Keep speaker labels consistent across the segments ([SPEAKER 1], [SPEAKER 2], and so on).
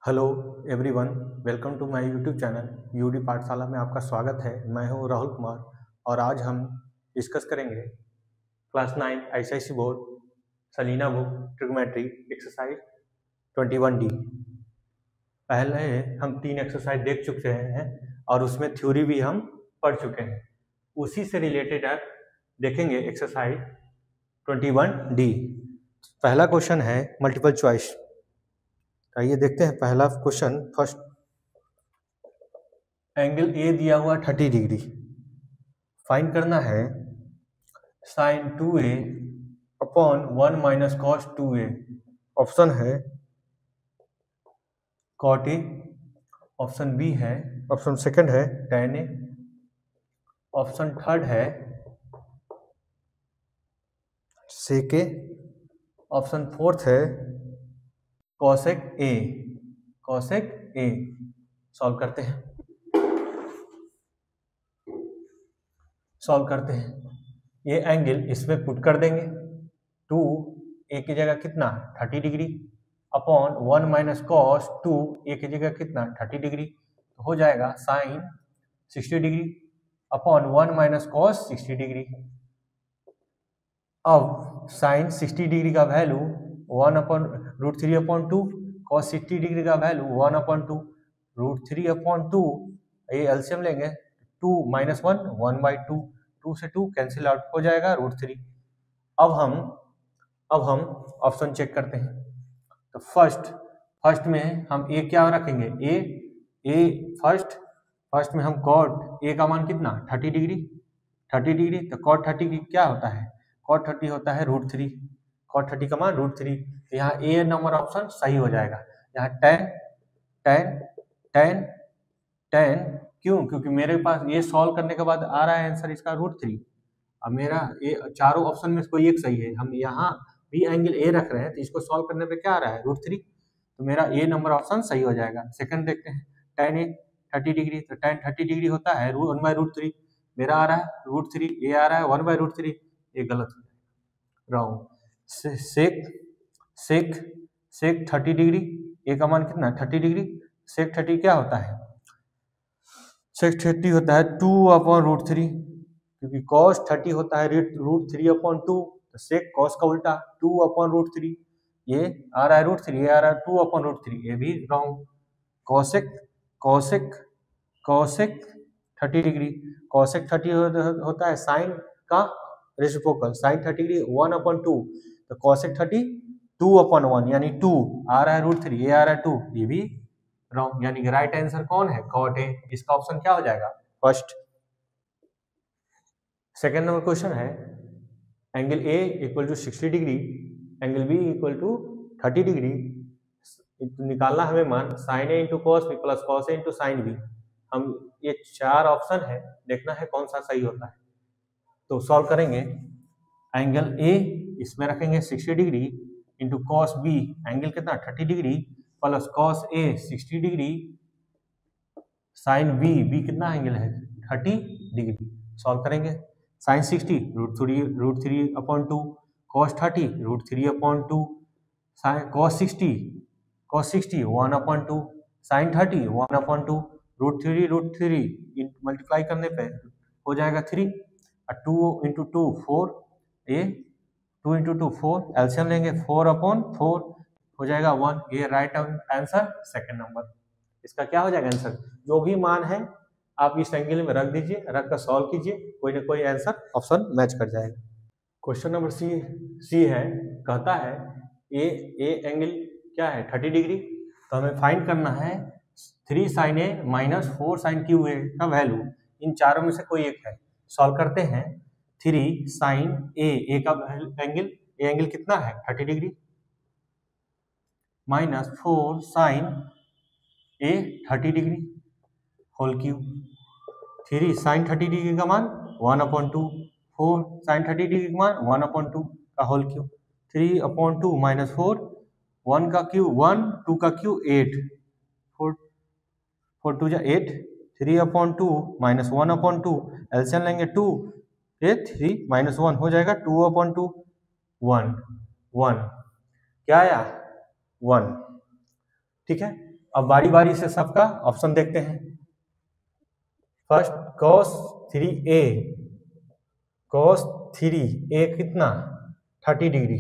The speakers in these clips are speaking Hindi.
[SPEAKER 1] Hello everyone, welcome to my YouTube channel UD Pathshala में आपका स्वागत है। मैं हूं राहुल कुमार और आज हम डिस्कस करेंगे क्लास 9 आईसीआईसी board Selina book trigonometry exercise 21D। पहले हम 3 एक्सरसाइज देख चुके हैं और उसमें थ्योरी भी हम पढ़ चुके हैं। उसी से रिलेटेड आज देखेंगे एक्सरसाइज 21D। पहला क्वेश्चन है मल्टीपल चॉइस। आइए देखते हैं पहला क्वेश्चन। फर्स्ट, एंगल ए दिया हुआ 30 डिग्री, फाइंड करना है sine 2a upon 1 minus cos 2a। Option है कॉट ए, ऑप्शन बी है, ऑप्शन सेकंड है tan a, ऑप्शन थर्ड है sec a, ऑप्शन फोर्थ है cosec a। cosec a solve करते हैं। ये एंगल इसमें पुट कर देंगे। 2 ए की जगह कितना 30 degree upon 1 minus cos 2 A की जगह कितना 30 डिग्री, तो हो जाएगा sine 60 degree upon 1 minus cos 60 degree. अब साइन 60 डिग्री का value 1 upon root 3 upon 2, cos 60 degree का वैल्यू 1 अपॉन 2, रूट 3 अपॉन 2, ये एलसीएम लेंगे 2 माइनस 1 1 बाई 2, 2 से 2 कैंसिल आउट हो जाएगा रूट 3। अब हम ऑप्शन चेक करते हैं। तो फर्स्ट में हम ए क्या रखेंगे, ए फर्स्ट में हम कॉट ए का मान कितना 30 डिग्री, तो कॉट 30 क्या होता है, कॉट 30 होता है रूट 3, कॉट 30 का मान रूट 3। तो यहाँ ए नंबर ऑप्शन सही हो जाएगा। यहाँ टेन क्यों, क्योंकि मेरे पास ये सॉल्व करने के बाद आ रहा है आंसर इसका रूट 3। अब मेरा ये चारों ऑप्शन में कोई एक सही है, हम यहाँ भी एंगल ए रख रहे हैं तो इसको सॉल्व करने पे क्या आ रहा है रूट 3, तो मेरा ए नंबर ऑप्शन सही हो जाएगा। सेकंड देखते हैं, tan ए 30 डिग्री, तो tan 30 डिग्री होता है 1 बाई रूट 3, मेरा आ रहा है रूट 3, ये आ रहा है 1 बाई रूट 3, ये गलत हो जाएगा, रॉन्ग। सेक 30 डिग्री, ए का मान कितना 30 डिग्री, सेक 30 क्या होता है, सेक 30 होता है 2 अपॉन रूट 3, क्योंकि cos 30 होता है रूट 3 अपॉन 2, तो सेक cos का उल्टा 2 अपॉन रूट 3, ये आ रहा है रूट 3, ये आ रहा है 2 अपॉन रूट 3, ये भी रॉन्ग। कॉसेक 30 डिग्री, कॉसेक 30 होता है साइन का रेसिप्रोकल, साइन 30 डिग्री 1 अपॉन 2, तो कॉसेक 30 2 अपॉन 1 यानी 2, आ रहा है रूट 3, ये आ रहा है 2, ये भी रॉन्ग। यानी कि राइट आंसर कौन है, कॉट ए। इसका ऑप्शन क्या हो जाएगा फर्स्ट। सेकेंड नंबर क्वेश्चन है, angle A equal to 60 degree, angle B equal to 30 degree, निकालना हमें मान sine A into cos B plus cos A into sine B. हम ये 4 ऑप्शन है, देखना है कौन सा सही होता है। तो सॉल्व करेंगे, एंगल ए इसमें रखेंगे 60 degree into cos B, angle कितना 30 degree, plus cos A 60 degree, sine B कितना एंगल है 30 डिग्री। सॉल्व करेंगे, sine 60 root 3 upon 2, cos 30 root 3 upon 2, sine cos 60 1 upon 2, sine 30 1 upon 2, root 3 multiply करने पे हो जाएगा 3, 2 इंटू 2 4, ये 2 इंटू 2 4, एलसीएम लेंगे 4 अपॉन 4 हो जाएगा 1, ये राइट आंसर सेकंड नंबर। इसका क्या हो जाएगा आंसर, जो भी मान है आप इस एंगल में रख दीजिए, रख कर सॉल्व कीजिए, कोई ना कोई आंसर ऑप्शन मैच कर जाएगा। क्वेश्चन नंबर सी है, कहता है ए एंगल क्या है 30 डिग्री, तो हमें फाइंड करना है 3 sine A minus 4 sine cube A का वैल्यू, इन चारों में से कोई एक है। सॉल्व करते हैं, 3 साइन ए का एंगल कितना है 30 degree, minus 4 sine A 30 degree whole cube, 3 sine 30 degree का मान 1 अपॉन 2, 4 साइन 30 डिग्री का मान 1 अपॉन 2 का होल क्यूब, 3 अपॉन 2 माइनस 4, 1 का क्यूब 1, 2 का क्यूब 8, 4 2 जा 8, 3 अपॉन 2 माइनस 1 अपॉन 2, एलसीएम लेंगे 2, ये 3 माइनस 1 हो जाएगा 2 अपॉन 2, 1 क्या आया 1, ठीक है। अब बारी बारी से सबका ऑप्शन देखते हैं। First cos 3a, cos 3a कितना 30 डिग्री,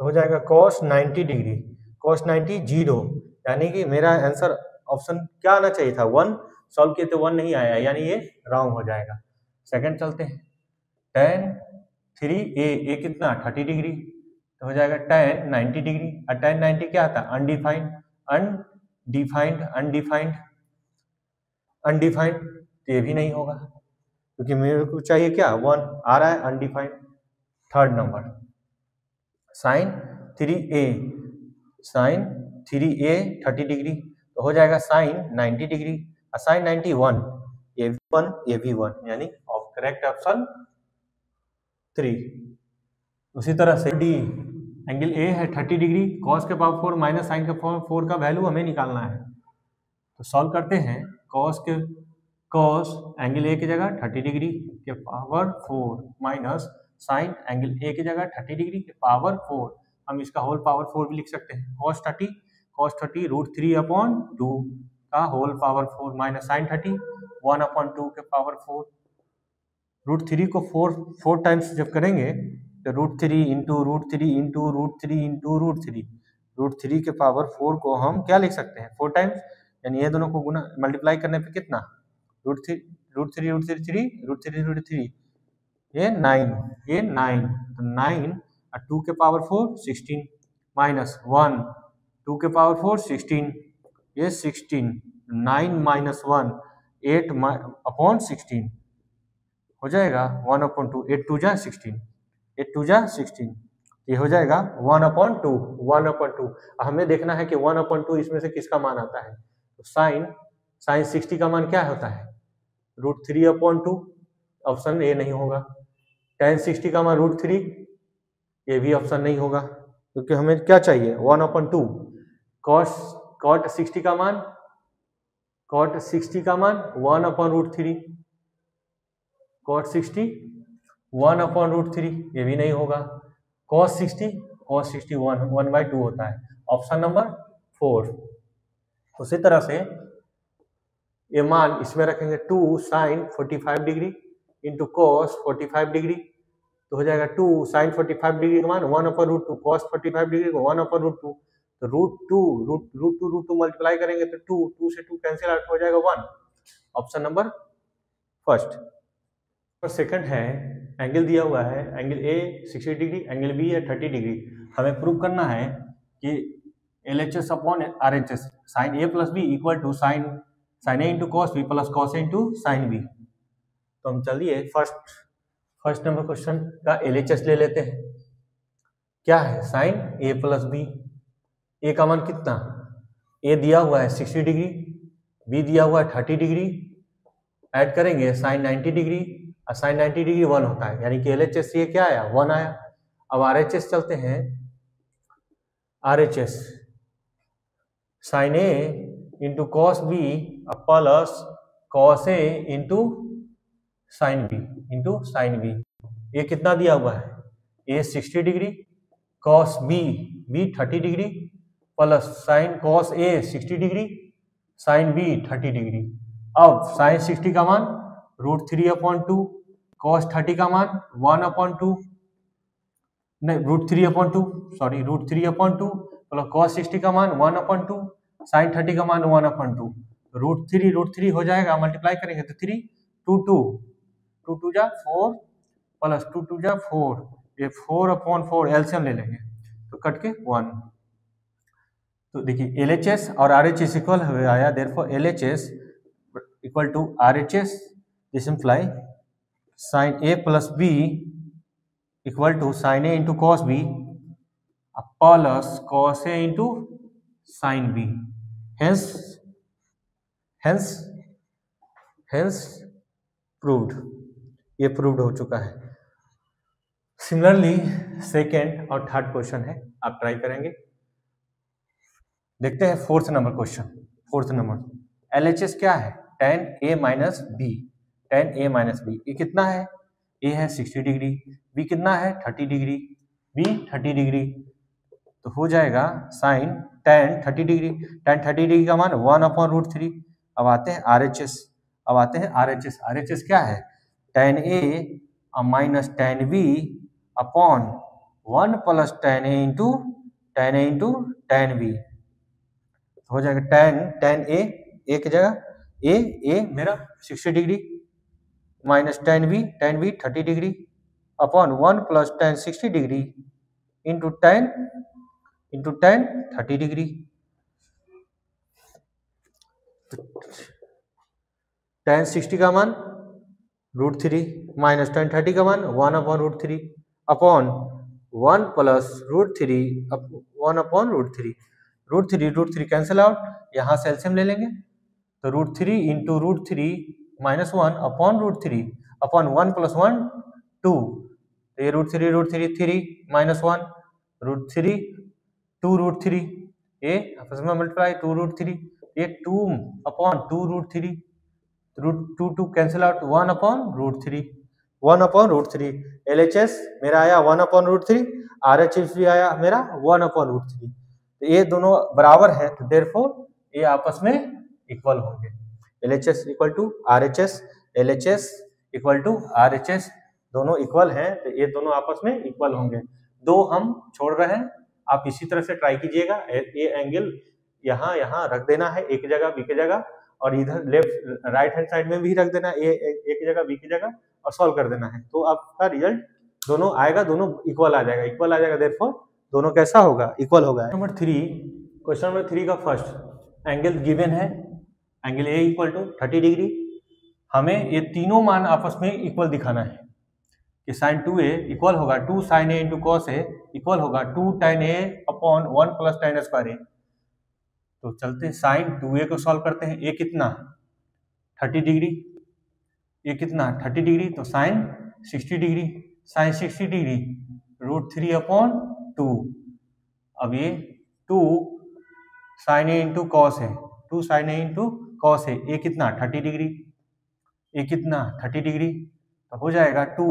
[SPEAKER 1] तो हो जाएगा cos 90 डिग्री, cos 90 0, यानी कि मेरा आंसर ऑप्शन क्या आना चाहिए था 1, सॉल्व किए तो 1 नहीं आया, यानी ये रॉन्ग हो जाएगा। सेकंड चलते हैं, tan 3a कितना 30 डिग्री, तो हो जाएगा tan 90 डिग्री, और tan 90 क्या था अनडिफाइंड, अनडिफाइंड, तो ये भी नहीं होगा क्योंकि मेरे को चाहिए क्या 1 आ रहा है undefined. Third number sin 3a 30 degree, तो हो जाएगा sin 90 डिग्री, और sin 90 1, ये भी 1, यानी करेक्ट ऑप्शन 3। उसी तरह से डी, एंगल ए है 30 डिग्री, cos के पावर 4 माइनस sin के पावर 4 का वैल्यू हमें निकालना है, तो सॉल्व करते हैं। cos एंगल ए की जगह 30 डिग्री के power 4 minus sin angle A की जगह 30 डिग्री के पावर 4, हम इसका होल पावर 4 भी लिख सकते हैं। cos 30 √3/2 का होल पावर 4 माइनस sin 30 1/2 के पावर 4। √3 को 4 टाइम्स जब करेंगे तो √3 इंटू √3 इंटू √3 इंटू √3 के पावर 4 को हम क्या लिख सकते हैं 4 टाइम्स, यानी ये दोनों को गुना मल्टीप्लाई करने पे कितना √3 ये 9, तो 9 और 2 के पावर 4 16 माइनस 1 2 के पावर 4 16, ये 16, 9 माइनस 1 8/16 हो जाएगा 1/2, 8 2 जा 16, ये हो जाएगा 1/2। हमें देखना है कि 1/2 इसमें से किसका मान आता है, तो साइन 60 का मान क्या होता है √3/2, ऑप्शन ए नहीं होगा। tan 60 का मान √3, ये भी ऑप्शन नहीं होगा, क्योंकि हमें क्या चाहिए 1/2। cot 60 का मान 1/√3, cot 60 1/√3, ये भी नहीं होगा। cos 60 1/2 होता है, ऑप्शन नंबर 4। उसी तरह से ये मान इसमें रखेंगे 2 sin 45 degree into cos 45 degree, तो हो जाएगा 2 sin 45 डिग्री का मान 1/√2, cos 45 डिग्री को 1/√2, तो √2 मल्टीप्लाई करेंगे तो 2 से 2 कैंसिल आउट हो जाएगा 1, ऑप्शन नंबर फर्स्ट। और सेकंड है एंगल दिया हुआ है, angle A 60 degree, angle B है 30 डिग्री, हमें प्रूव करना है कि LHS अपॉन RHS sin A plus B equal to sin A into cos B plus cos A into sin B। तो हम चलिए फर्स्ट नंबर क्वेश्चन का LHS ले लेते हैं। क्या है sin A plus B, A का मान कितना, ए दिया हुआ है 60 डिग्री, बी दिया हुआ है 30 डिग्री, ऐड करेंगे sin 90 डिग्री, और sin 90 डिग्री 1 होता है, यानी कि LHS ये क्या आया 1 आया। अब RHS चलते हैं, RHS sin A into cos B plus cos A into sin B, ये कितना दिया हुआ है, A 60 degree, cos B 30 degree plus sin cos A 60 degree, sin B 30 degree. अब sin 60 का मान √3/2, cos 30 का मान 1/2, नहीं √3/2 प्लस cos 60 का मान 1/2, sin 30 का मान 1/2, √3 हो जाएगा, मल्टीप्लाई करेंगे तो 3 2 2 जा 4 प्लस 2 2 जा 4, ये 4/4 एलसीएम ले लेंगे तो कट के 1। तो देखिए LHS और RHS इक्वल आया, therefore LHS equal to RHS, this imply sin A plus B equal to sin A into cos B plus cos A into sin B, hence proved, ये प्रूव्ड हो चुका है। सिमिलरली सेकेंड और थर्ड क्वेश्चन है, आप ट्राई करेंगे। देखते हैं फोर्थ नंबर क्वेश्चन। LHS क्या है tan A माइनस बी, ये कितना है, A है 60 डिग्री, B कितना है 30 डिग्री, B 30 डिग्री, तो हो जाएगा sin tan 30 degree, tan 30 degree का मान 1/√3। अब आते हैं RHS, अब आते हैं RHS। RHS क्या है? tan A minus tan B upon 1 plus tan A into tan B हो जाएगा। tan A की जगह A मेरा 60 degree minus tan B 30 degree upon 1 plus tan 60 degree into tan 30 degree. tan 60 का मान √3 माइनस tan 30 का मान 1/√3 अपॉन 1 प्लस √3 √3 कैंसिल आउट, यहाँ से एलसीएम ले लेंगे तो √3 into √3 minus 1 upon √3 upon 1 plus 1 2, ये √3 3 माइनस 1 √3 2 √3, ये आपस में मल्टीप्लाई 2 √3, ये 2 अपॉन 2 √3 2 कैंसिल आउट 1/√3 LHS मेरा आया 1/√3, RHS भी आया मेरा 1/√3। तो ये दोनों बराबर है तो देयरफॉर ये आपस में इक्वल होंगे। LHS equal to RHS, LHS equal to RHS दोनों इक्वल हैं तो ये दोनों आपस में इक्वल होंगे। दो हम छोड़ रहे हैं, आप इसी तरह से ट्राई कीजिएगा। ये एंगल यहाँ रख देना है एक जगह बी की जगह, और इधर लेफ्ट राइट हैंड साइड में भी रख देना है ए की जगह बी की जगह, और सॉल्व कर देना है तो आपका रिजल्ट दोनों आएगा, दोनों इक्वल आ जाएगा देयरफॉर दोनों कैसा होगा? इक्वल होगा। क्वेश्चन नंबर 3 का फर्स्ट एंगल गिवन है, angle A equal to 30 degree. हमें ये तीनों मान आपस में इक्वल दिखाना है कि sin 2a इक्वल होगा 2 sin a into cos A equal होगा 2 tan a upon 1 plus tan square A. तो चलते हैं sin 2a को सॉल्व करते हैं। ए कितना 30 डिग्री, ये कितना 30 डिग्री, तो sin 60 degree, sin 60 degree √3 upon 2। अब ये 2 sin a इंटू कॉस है, 2 sin a इंटू कॉस है, ये कितना 30 डिग्री, ये कितना 30 डिग्री, तो हो जाएगा 2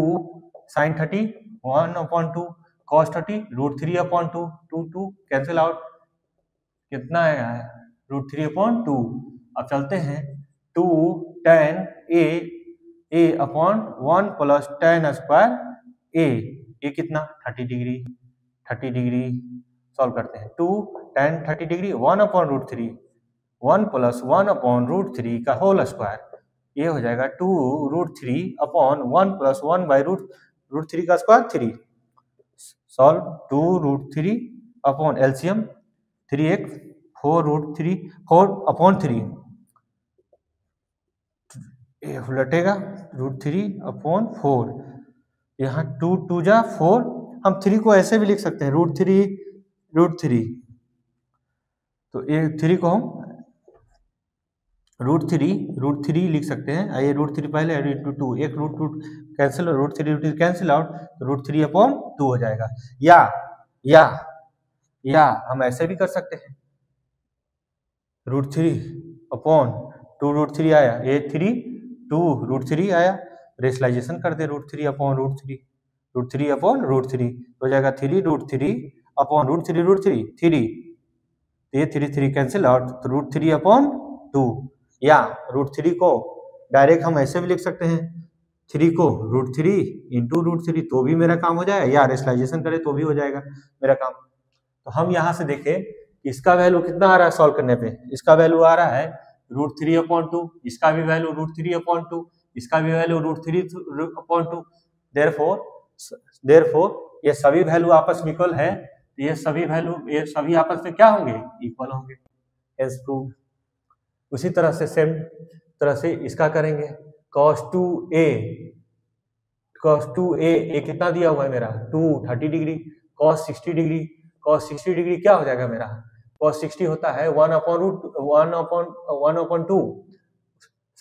[SPEAKER 1] sin 30 1/2 cos 30 √3 upon 2 cancel out, कितना आएगा √3/2। अब चलते हैं 2 tan a upon 1 plus tan square a, ये कितना 30 डिग्री सॉल्व करते हैं। 2 tan 30 डिग्री 1/√3 1 प्लस 1/√3 का होल स्क्वायर, ये हो जाएगा 2 √3 अपॉन 1 प्लस 1/√3 का square 3 solve 2 √3 upon LCM 3x 4 upon 3 ये उलटेगा √3 अपॉन 4, यहाँ 2 2 जा 4, हम 3 को ऐसे भी लिख सकते हैं √3 तो ये 3 को हम √3 लिख सकते हैं। ये √3 पहले इंटू 2, एक √2 कैंसिल, √3 कैंसिल आउट तो √3 अपॉन 2 हो जाएगा। या हम ऐसे भी कर सकते हैं √3 अपॉन 2 √3 आया, ये 3 2 √3 आया, रेशनलाइजेशन कर दे √3 अपॉन √3 हो जाएगा 3 √3 अपॉन √3 3, ये 3 कैंसिल आउट तो √3 अपॉन 2, या √3 को डायरेक्ट हम ऐसे भी लिख सकते हैं 3 को √3 इंटू √3 तो भी मेरा काम हो जाएगा, या रेशनलाइजेशन करें तो भी हो जाएगा मेरा काम। तो हम यहाँ से देखें कि इसका वैल्यू कितना आ रहा है सॉल्व करने पे, इसका वैल्यू आ रहा है √3/2, इसका भी वैल्यू √3/2, इसका भी वैल्यू √3/2। देयरफॉर ये सभी वैल्यू आपस में इक्वल है, ये सभी आपस में क्या होंगे? इक्वल होंगे। As proved. उसी तरह से सेम तरह से इसका करेंगे cos 2a ये कितना दिया हुआ है मेरा 2 30 डिग्री, cos 60 डिग्री क्या हो जाएगा मेरा cos 60 होता है 1/2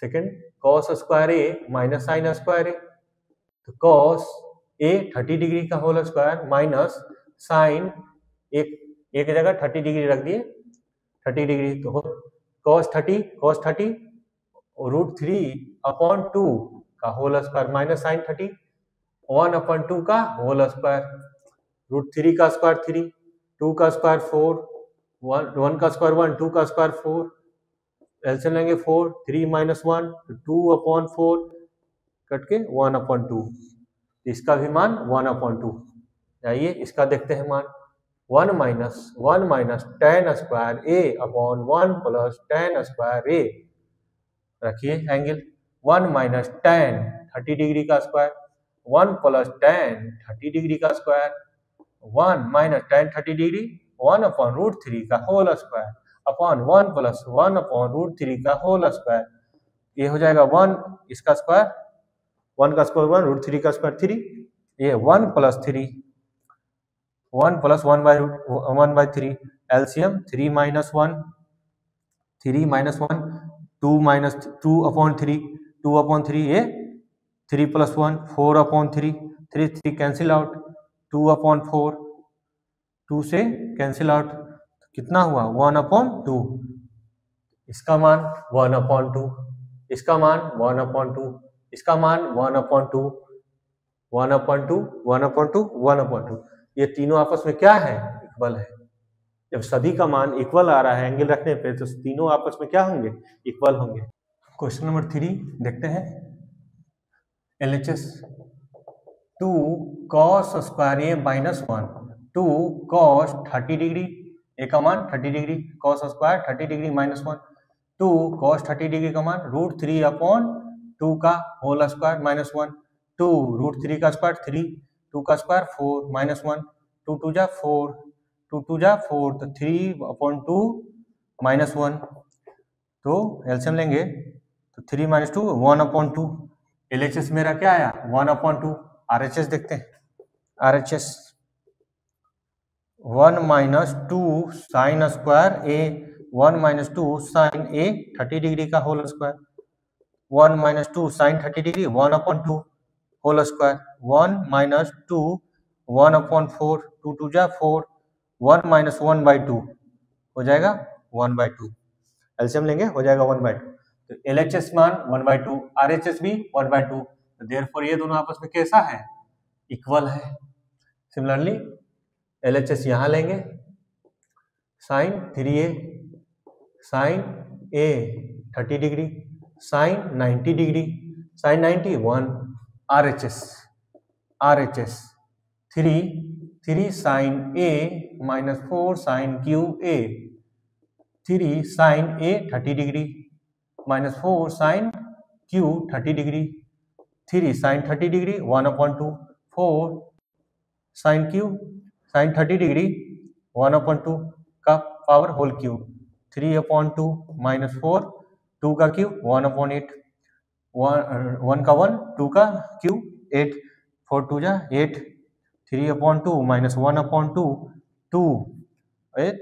[SPEAKER 1] second cos square a minus sin square a, तो cos a 30 डिग्री का होल स्क्वायर माइनस sin एक जगह 30 डिग्री रख दिए 30 डिग्री तो cos 30 √3/2 का होल स्क्वायर माइनस sin 30 1/2 का होल स्क्वायर √3 का स्क्वायर 3, 2 का स्क्वायर 4, 1 का स्क्वायर 1, 2 का स्क्वायर 4, एलसीएम लेंगे 4, 3 माइनस 1 2/4 कट के 1/2, इसका भी मान 1/2। आइए इसका देखते हैं मान 1 minus tan square a upon 1 plus tan square a। रखिए एंगल 1 माइनस tan 30 डिग्री का स्क्वायर 1 प्लस tan 30 डिग्री का स्क्वायर 1 माइनस tan 30 डिग्री 1/√3 का होल स्क्वायर अपॉन 1 प्लस 1/√3 का होल स्क्वायर। ये हो जाएगा 1 इसका स्क्वायर 1 का स्क्वायर 1 √3 का स्क्वायर 3, ये 1 plus 3 1 plus 1/3 LCM 3 minus 1 2 minus 2/3 2/3 ये 3 प्लस 1 4/3 3 कैंसिल आउट 2/4 2 से कैंसिल आउट कितना हुआ 1/2, इसका मान 1/2, इसका मान 1/2, इसका मान 1/2 1/2 1/2 1/2। ये तीनों आपस में क्या है इक्वल है। जब सभी का मान इक्वल आ रहा है एंगल रखने पे तो तीनों आपस में क्या होंगे इक्वल होंगे। क्वेश्चन नंबर 3 देखते हैं। LHS 2 cos square a minus 1 2 cos 30 degree a का मान 30 degree cos square 30 degree minus 1 2 cos 30 degree का मान √3/2 का होल स्क्वायर माइनस 1 2 √3 का स्क्वायर 3 2 का स्क्वायर 4 माइनस 1 2 2 जा 4 2 2 जा 4 तो 3/2 माइनस 1 तो एलसीएम लेंगे तो 3 माइनस 2 1/2। LHS मेरा क्या आया 1/2। RHS देखते हैं। RHS 1 minus 2 sine square a 1 minus 2 sine a 30 degree का whole square 1 minus 2 sine 30 degree 1/2 whole square 1 minus 2 1/4 2 2 जा 4 1 माइनस 1/2 हो जाएगा 1/2। एलसीएम लेंगे हो जाएगा 1/2। तो LHS मान 1/2 RHS भी 1/2 तो देयरफॉर ये दोनों आपस में कैसा है इक्वल है। सिमिलरली LHS यहाँ लेंगे sine 3a sine a 30 degree sine 90 degree sine 90 1 RHS 3 sine a minus 4 sine cube a 3 sine a 30 degree minus 4 sine cube 30 degree 3 sine 30 degree 1/2 4 sine cube sine 30 degree 1/2 का पावर होल क्यूब 3/2 माइनस 4 2 का क्यूब 1/8 1 का 1 2 का क्यूब 8 4 2 जा 8 3/2 माइनस 1/2 2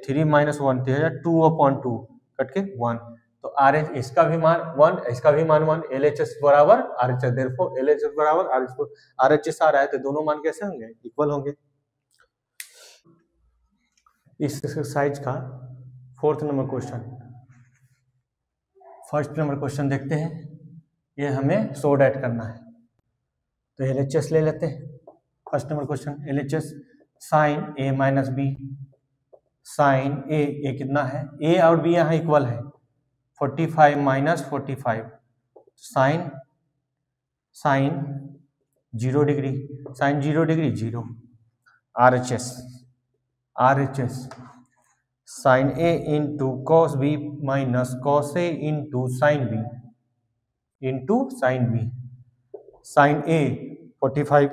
[SPEAKER 1] 3 माइनस 1 2/2 कट के 1 तो RH इसका भी मान 1 इसका भी मान 1 LHS बराबर RHS देयरफॉर LHS बराबर RHS आ रहा है तो दोनों मान कैसे होंगे इक्वल होंगे। इस एक्सरसाइज का 4th number question 1st number question देखते हैं। ये हमें सो डैट करना है तो LHS ले लेते हैं। 1st number question LHS sine a minus b sine a कितना है a और b यहाँ इक्वल है 45 minus 45 sine 0 degree sine 0 degree 0 RHS sine a into cos b minus cos a into sine b sine a 45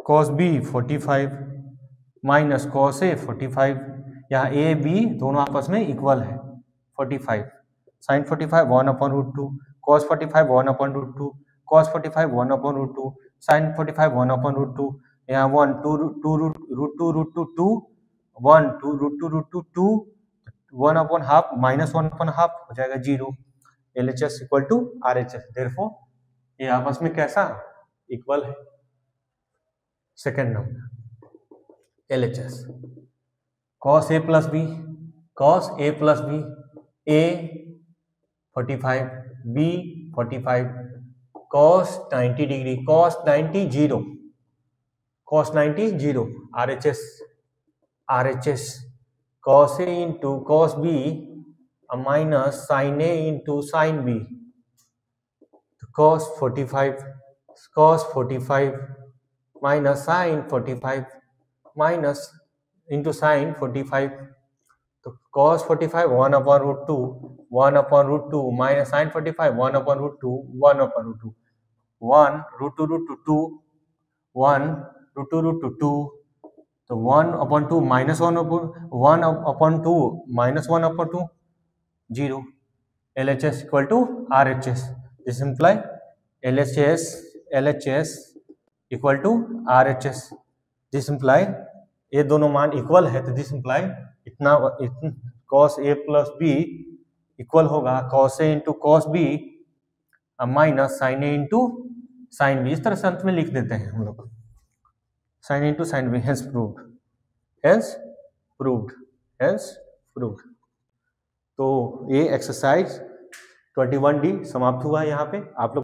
[SPEAKER 1] cos b 45 minus cos a 45 यहाँ a b दोनों आपस में इक्वल है 45 साइन 45 1/√2 cos 45 1/√2 cos 45 1/√2 साइन 45 1/√2 यहाँ 1 2√2 1 2√2 2 1/2 माइनस 1/2 हो जाएगा 0। LHS equal to RHS therefore ये आपस में कैसा इक्वल है। 2nd number LHS cos a plus b a 45 b 45 cos 90 degree cos 90 0 RHS cos A into cos B minus sin A into sin B. cos 45 minus sin 45 minus into sin 45. तो cos 45 1 upon root 2 1 upon root 2 minus sin 45 1 upon root 2 1 upon root 2 1 root 2 root 2 1 root 2 root 2 2. तो 1 upon 2 minus 1 upon 2 minus 1 upon 2 0. LHS equal to RHS. This imply LHS equal to RHS. This imply ये दोनों मान इक्वल है तो दिस इम्प्लाई इतना cos A plus B equal होगा cos A into cos B minus sin A into sin B. इस तरह से अंत में लिख देते हैं हम लोग sin into sin B. Hence proved. तो ये एक्सरसाइज 21D समाप्त हुआ यहाँ पे. आप लोग